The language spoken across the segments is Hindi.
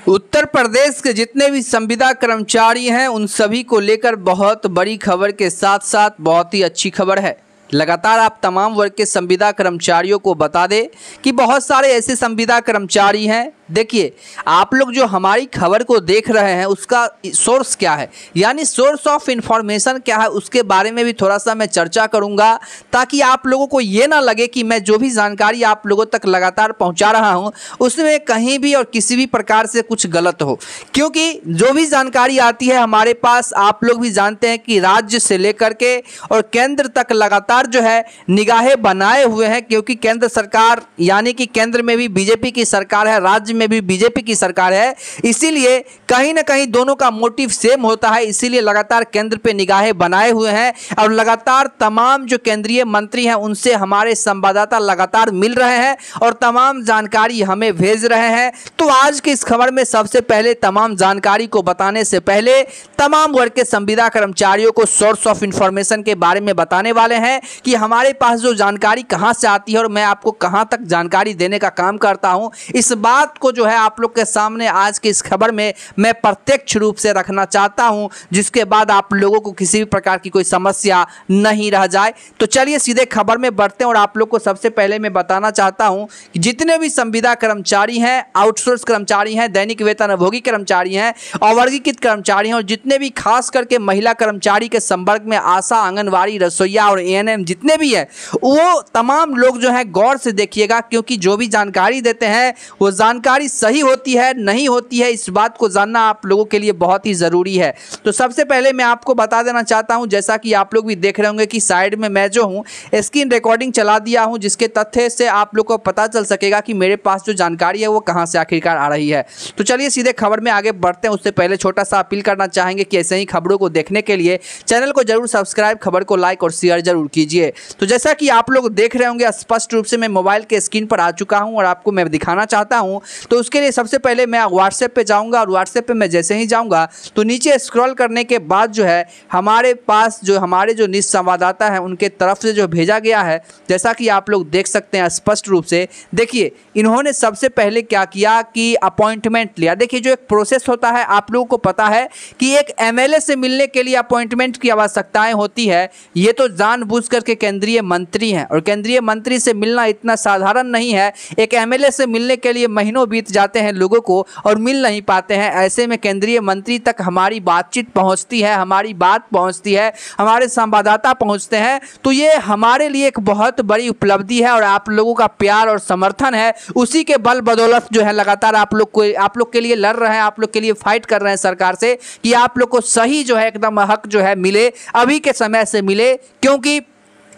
उत्तर प्रदेश के जितने भी संविदा कर्मचारी हैं उन सभी को लेकर बहुत बड़ी खबर के साथ साथ बहुत ही अच्छी खबर है। लगातार आप तमाम वर्ग के संविदा कर्मचारियों को बता दें कि बहुत सारे ऐसे संविदा कर्मचारी हैं। देखिए, आप लोग जो हमारी खबर को देख रहे हैं उसका सोर्स क्या है, यानी सोर्स ऑफ इंफॉर्मेशन क्या है, उसके बारे में भी थोड़ा सा मैं चर्चा करूंगा ताकि आप लोगों को ये ना लगे कि मैं जो भी जानकारी आप लोगों तक लगातार पहुंचा रहा हूं उसमें कहीं भी और किसी भी प्रकार से कुछ गलत हो। क्योंकि जो भी जानकारी आती है हमारे पास, आप लोग भी जानते हैं कि राज्य से लेकर के और केंद्र तक लगातार जो है निगाहें बनाए हुए हैं, क्योंकि केंद्र सरकार यानी कि केंद्र में भी बीजेपी की सरकार है, राज्य में भी बीजेपी की सरकार है, इसीलिए कहीं ना कहीं दोनों का मोटिव सेम होता है। इसीलिए लगातार केंद्र पे निगाहें बनाए हुए हैं और लगातार तमाम जो केंद्रीय मंत्री हैं उनसे हमारे संवाददाता लगातार मिल रहे हैं और तमाम जानकारी हमें भेज रहे हैं। तो आज की इस खबर में सबसे पहले तमाम जानकारी को बताने से पहले तमाम वर्ग के संविदा कर्मचारियों को सोर्स ऑफ इंफॉर्मेशन के बारे में बताने वाले हैं कि हमारे पास जो जानकारी कहां से आती है और मैं आपको कहां तक जानकारी देने का काम करता हूं। इस बात को जो है आप लोग के सामने आज की इस खबर में मैं प्रत्यक्ष रूप से रखना चाहता हूं, जिसके बाद आप लोगों को किसी भी प्रकार की कोई समस्या नहीं रह जाए। तो चलिए सीधे खबर में बढ़ते हैं और आप लोग को सबसे पहले मैं बताना चाहता हूं कि जितने भी संविदा कर्मचारी हैं, आउटसोर्स कर्मचारी हैं, दैनिक वेतनभोगी कर्मचारी हैं, अवर्गीकृत कर्मचारी हैं और जितने भी खास करके महिला कर्मचारी के संपर्क में आशा, आंगनवाड़ी, रसोईया और एएनएम जितने भी हैं, वो तमाम लोग जो है गौर से देखिएगा, क्योंकि जो भी जानकारी देते हैं वो जानकारी सही होती है नहीं होती है, इस बात को जानना आप लोगों के लिए बहुत ही ज़रूरी है। तो सबसे पहले मैं आपको बता देना चाहता हूं, जैसा कि आप लोग भी देख रहे होंगे कि साइड में मैं जो हूं स्क्रीन रिकॉर्डिंग चला दिया हूं, जिसके तथ्य से आप लोग को पता चल सकेगा कि मेरे पास जो जानकारी है वो कहां से आखिरकार आ रही है। तो चलिए सीधे खबर में आगे बढ़ते हैं। उससे पहले छोटा सा अपील करना चाहेंगे कि ऐसे ही खबरों को देखने के लिए चैनल को जरूर सब्सक्राइब, खबर को लाइक और शेयर जरूर कीजिए। तो जैसा कि आप लोग देख रहे होंगे स्पष्ट रूप से मैं मोबाइल के स्क्रीन पर आ चुका हूं और आपको मैं दिखाना चाहता हूं। तो उसके लिए सबसे पहले मैं व्हाट्सएप पे जाऊंगा और व्हाट्सएप पे मैं जैसे ही जाऊंगा तो नीचे स्क्रॉल करने के बाद जो है हमारे पास जो हमारे जो निज संवाददाता हैं उनके तरफ से जो भेजा गया है, जैसा कि आप लोग देख सकते हैं स्पष्ट रूप से। देखिए, इन्होंने सबसे पहले क्या किया कि अपॉइंटमेंट लिया। देखिए, जो एक प्रोसेस होता है आप लोगों को पता है कि एक एमएलए से मिलने के लिए अपॉइंटमेंट की आवश्यकताएं होती है। ये तो जानबूझ करके केंद्रीय मंत्री हैं और केंद्रीय मंत्री से मिलना इतना साधारण नहीं है। एक एमएलए से मिलने के लिए महीनों बीत जाते हैं लोगों को और मिल नहीं पाते हैं। ऐसे में केंद्रीय मंत्री तक हमारी बातचीत पहुंचती है, हमारी बात पहुंचती है, हमारे संवाददाता पहुंचते हैं। तो ये हमारे लिए एक बहुत बड़ी उपलब्धि है और आप लोगों का प्यार और समर्थन है, उसी के बल बदौलत जो है लगातार आप लोग के लिए लड़ रहे हैं, आप लोग के लिए फाइट कर रहे हैं सरकार से कि आप लोग को सही जो है एकदम हक जो है मिले, अभी के समय से मिले। क्योंकि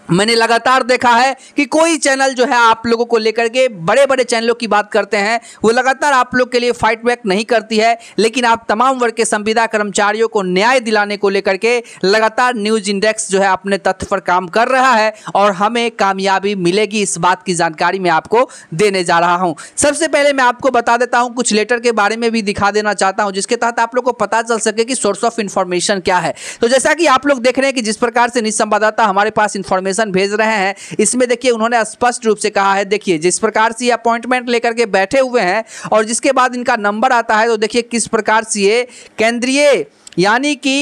मैंने लगातार देखा है कि कोई चैनल जो है आप लोगों को लेकर के बड़े बड़े चैनलों की बात करते हैं, वो लगातार आप लोग के लिए फाइट बैक नहीं करती है, लेकिन आप तमाम वर्ग के संविदा कर्मचारियों को न्याय दिलाने को लेकर के लगातार न्यूज इंडेक्स जो है अपने तथ्य पर काम कर रहा है और हमें कामयाबी मिलेगी, इस बात की जानकारी मैं आपको देने जा रहा हूं। सबसे पहले मैं आपको बता देता हूं, कुछ लेटर के बारे में भी दिखा देना चाहता हूं, जिसके तहत आप लोग को पता चल सके कि सोर्स ऑफ इंफॉर्मेशन क्या है। तो जैसा कि आप लोग देख रहे हैं कि जिस प्रकार से निज संवाददाता हमारे पास इंफॉर्मेशन भेज रहे हैं, इसमें देखिए उन्होंने स्पष्ट रूप से कहा है। देखिए, जिस प्रकार से अपॉइंटमेंट लेकर के बैठे हुए हैं और जिसके बाद इनका नंबर आता है, तो देखिए किस प्रकार से ये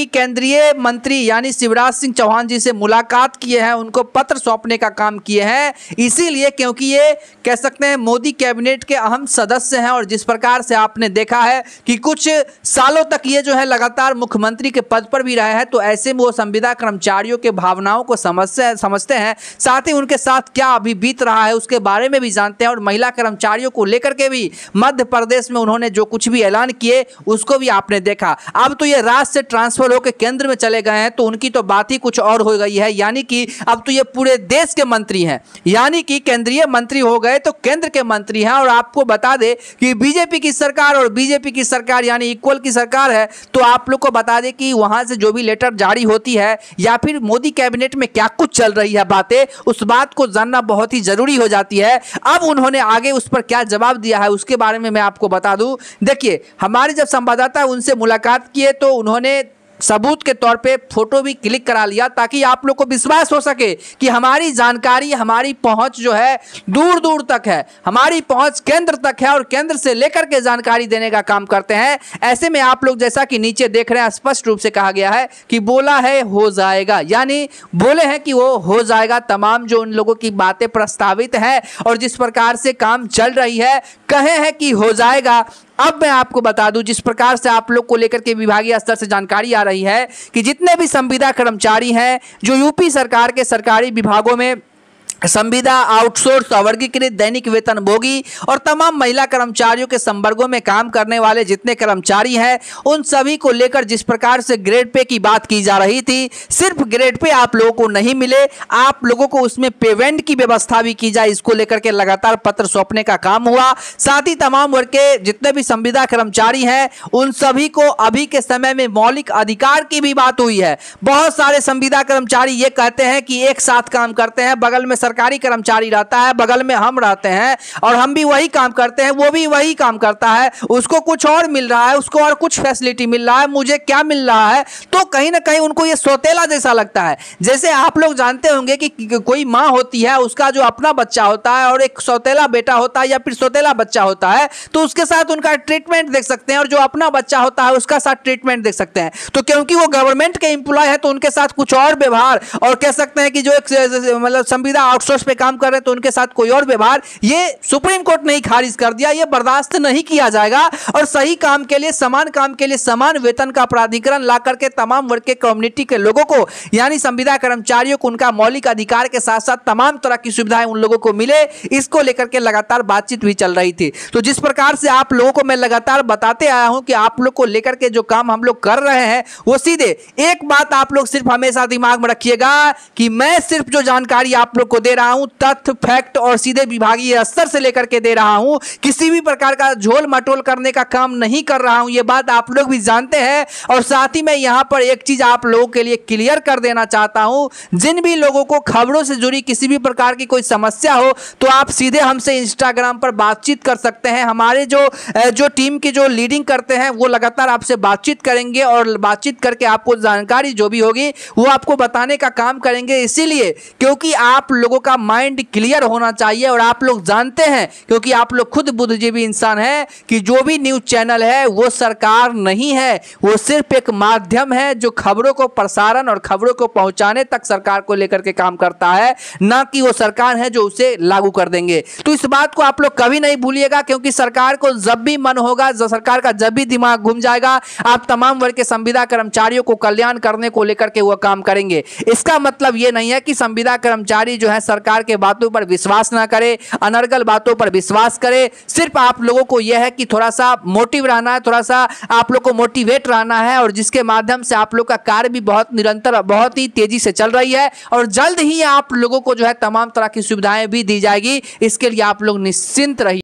केंद्रीय मंत्री यानी शिवराज सिंह चौहान जी से मुलाकात किए हैं, उनको पत्र सौंपने का काम किए हैं। इसीलिए क्योंकि ये कह सकते हैं मोदी कैबिनेट के अहम सदस्य हैं और जिस प्रकार से आपने देखा है कि कुछ सालों तक ये जो है लगातार मुख्यमंत्री के पद पर भी रहे हैं, तो ऐसे में वो संविदा कर्मचारियों के भावनाओं को समझते हैं, साथ ही उनके साथ क्या अभी बीत रहा है उसके बारे में भी जानते हैं। और महिला कर्मचारियों को लेकर के भी मध्य प्रदेश में उन्होंने जो कुछ भी ऐलान किए उसको भी आपने देखा। अब तो ये से ट्रांसफर होकर केंद्र में चले गए हैं, तो उनकी तो बात ही कुछ और हो गई है, यानी कि अब तो ये पूरे देश के मंत्री हैं, यानी कि केंद्रीय मंत्री हो गए तो केंद्र के मंत्री हैं। और आपको बता दें कि बीजेपी की सरकार और बीजेपी की सरकार यानी इक्वल की सरकार है, तो आप लोग को बता दें कि वहां से जो भी लेटर जारी होती है या फिर मोदी कैबिनेट में क्या कुछ चल रही है बातें, उस बात को जानना बहुत ही जरूरी हो जाती है। अब उन्होंने आगे उस पर क्या जवाब दिया है उसके बारे में मैं आपको बता दूं। देखिए, हमारे जब संवाददाता उनसे मुलाकात किए तो उन्होंने सबूत के तौर पे फोटो भी क्लिक करा लिया, ताकि आप लोग को विश्वास हो सके कि हमारी जानकारी, हमारी पहुंच जो है दूर दूर तक है, हमारी पहुंच केंद्र तक है और केंद्र से लेकर के जानकारी देने का काम करते हैं। ऐसे में आप लोग जैसा कि नीचे देख रहे हैं, स्पष्ट रूप से कहा गया है कि बोला है हो जाएगा, यानी बोले हैं कि वो हो जाएगा। तमाम जो उन लोगों की बातें प्रस्तावित है और जिस प्रकार से काम चल रही है, कहे हैं कि हो जाएगा। अब मैं आपको बता दूं, जिस प्रकार से आप लोग को लेकर के विभागीय स्तर से जानकारी आ रही है कि जितने भी संविदा कर्मचारी हैं जो यूपी सरकार के सरकारी विभागों में संविदा, आउटसोर्स, अवर्गीकृत, दैनिक वेतनभोगी और तमाम महिला कर्मचारियों के संवर्गों में काम करने वाले जितने कर्मचारी हैं, उन सभी को लेकर जिस प्रकार से ग्रेड पे की बात की जा रही थी, सिर्फ ग्रेड पे आप लोगों को नहीं मिले, आप लोगों को उसमें पेमेंट की व्यवस्था भी की जाए, इसको लेकर के लगातार पत्र सौंपने का काम हुआ। साथ ही तमाम वर्ग के जितने भी संविदा कर्मचारी हैं, उन सभी को अभी के समय में मौलिक अधिकार की भी बात हुई है। बहुत सारे संविदा कर्मचारी ये कहते हैं कि एक साथ काम करते हैं, बगल में सरकारी कर्मचारी रहता है, बगल में हम रहते हैं और हम भी वही काम करते हैं, वो भी वही काम करता है, उसको कुछ और मिल रहा है, उसको और कुछ फैसिलिटी मिल रहा है, मुझे क्या मिल रहा है। तो कहीं ना कहीं उनको ये सौतेला जैसा लगता है। जैसे आप लोग जानते होंगे कि कोई माँ होती है, उसका जो अपना बच्चा होता है और एक सौतेला बेटा होता है या फिर सौतेला बच्चा होता है, तो उसके साथ उनका ट्रीटमेंट देख सकते हैं और जो अपना बच्चा होता है उसका साथ ट्रीटमेंट देख सकते हैं। तो क्योंकि वो गवर्नमेंट के एम्प्लॉय है तो उनके साथ कुछ और व्यवहार, और कह सकते हैं कि जो एक मतलब संविदा आउटसोर्स पे काम कर रहे हैं तो उनके साथ कोई और व्यवहार, ये सुप्रीम कोर्ट ने ही खारिज कर दिया। ये बर्दाश्त नहीं किया जाएगा और सही काम के लिए, समान काम के लिए समान वेतन का प्राधिकरण ला करके तमाम वर्ग के कम्युनिटी के लोगों को, यानी संविदा कर्मचारियों को उनका मौलिक अधिकार के साथ साथ तमाम तरह की सुविधाएं उन लोगों को मिले, इसको लेकर के लगातार बातचीत भी चल रही थी। तो जिस प्रकार से आप लोगों को मैं लगातार बताते आया हूं कि आप लोग को लेकर के जो काम हम लोग कर रहे हैं, वो सीधे एक बात आप लोग सिर्फ हमेशा दिमाग में रखिएगा कि मैं सिर्फ जो जानकारी आप लोग को दे रहा हूं, तथ्य, फैक्ट और सीधे विभागीय स्तर से लेकर के दे रहा हूं, किसी भी प्रकार का झोल मटोल करने का काम नहीं कर रहा हूं। ये बात आप लोग भी जानते हैं। और साथ ही मैं यहां पर एक चीज आप लोगों के लिए क्लियर कर देना चाहता हूं, जिन भी लोगों को खबरों से जुड़ी किसी भी प्रकार की कोई समस्या हो तो आप सीधे हमसे इंस्टाग्राम पर बातचीत कर सकते हैं। हमारे जो टीम की जो लीडिंग करते हैं वो लगातार आपसे बातचीत करेंगे और बातचीत करके आपको जानकारी जो भी होगी वो आपको बताने का काम करेंगे। इसीलिए क्योंकि आप लोगों का माइंड क्लियर होना चाहिए और आप लोग जानते हैं, क्योंकि आप लोग खुद बुद्धिजीवी इंसान हैं, कि जो भी न्यूज चैनल है वो सरकार नहीं है, वो सिर्फ एक माध्यम है जो खबरों को प्रसारण और खबरों को पहुंचाने तक सरकार को लेकर के काम करता है, ना कि वो सरकार है जो उसे लागू कर देंगे। तो इस बात को आप लोग कभी नहीं भूलिएगा, क्योंकि सरकार को जब भी मन होगा, सरकार का जब भी दिमाग घूम जाएगा, आप तमाम वर्ग के संविदा कर्मचारियों को कल्याण करने को लेकर के वो काम करेंगे। इसका मतलब ये नहीं है कि संविदा कर्मचारी जो है सरकार के बातों पर विश्वास ना करे, अनर्गल बातों पर विश्वास करे। सिर्फ आप लोगों को यह है कि थोड़ा सा मोटिव रहना है, थोड़ा सा आप लोग को मोटिवेट रहना है, और जिसके माध्यम से आप लोग का कार्य भी बहुत निरंतर, बहुत ही तेजी से चल रही है और जल्द ही आप लोगों को जो है तमाम तरह की सुविधाएं भी दी जाएगी। इसके लिए आप लोग निश्चिंत रहिए।